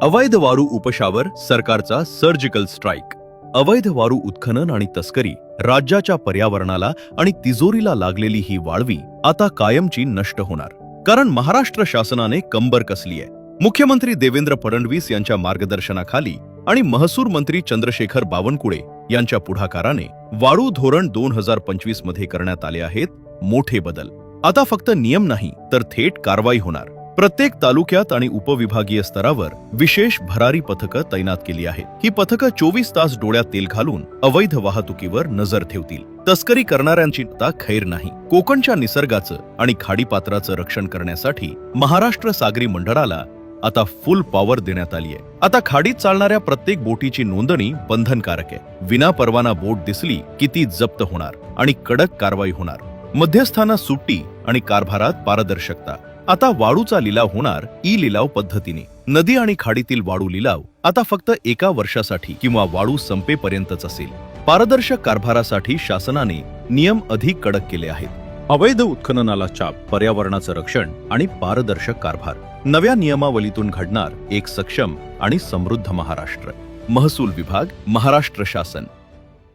अवैध वाळू उपशावर सरकारचा सर्जिकल स्ट्राईक. अवैध वाळू उत्खनन आणि तस्करी, राज्याच्या पर्यावरणाला आणि तिजोरीला लागलेली ही वाळवी आता कायमची नष्ट होणार. कारण महाराष्ट्र शासनाने कंबर कसली आहे. मुख्यमंत्री देवेंद्र फडणवीस यांच्या मार्गदर्शनाखाली आणि महसूल मंत्री चंद्रशेखर बावनकुळे यांच्या पुढाकाराने वाळू धोरण 2025 मध्ये करण्यात आले आहेत मोठे बदल. आता फक्त नियम नाही तर थेट कारवाई होणार. प्रत्येक तालुक्यात आणि उपविभागीय स्तरावर विशेष भरारी पथकं तैनात केली आहेत. ही पथकं 24 तास डोळ्यात तेल घालून अवैध वाहतुकीवर नजर ठेवतील. तस्करी करणाऱ्यांची आता खैर नाही. कोकणच्या निसर्गाचं आणि खाडीपात्राचं रक्षण करण्यासाठी महाराष्ट्र सागरी मंडळाला आता फुल पॉवर देण्यात आली आहे. आता खाडीत चालणाऱ्या प्रत्येक बोटीची नोंदणी बंधनकारक आहे. विना परवाना बोट दिसली की ती जप्त होणार आणि कडक कारवाई होणार. मध्यस्थांना सुट्टी आणि कारभारात पारदर्शकता. आता वाळूचा लिलाव होणार ई-लिलाव पद्धतीने. नदी आणि खाडीतील वाळू लिलाव आता फक्त 1 वर्षासाठी किंवा वाळू संपेपर्यंतच असेल. पारदर्शक कारभारासाठी शासनाने नियम अधिक कडक केले आहेत. अवैध उत्खननाला चाप, पर्यावरणाचं रक्षण आणि पारदर्शक कारभार. नव्या नियमावलीतून घडणार एक सक्षम आणि समृद्ध महाराष्ट्र. महसूल विभाग, महाराष्ट्र शासन.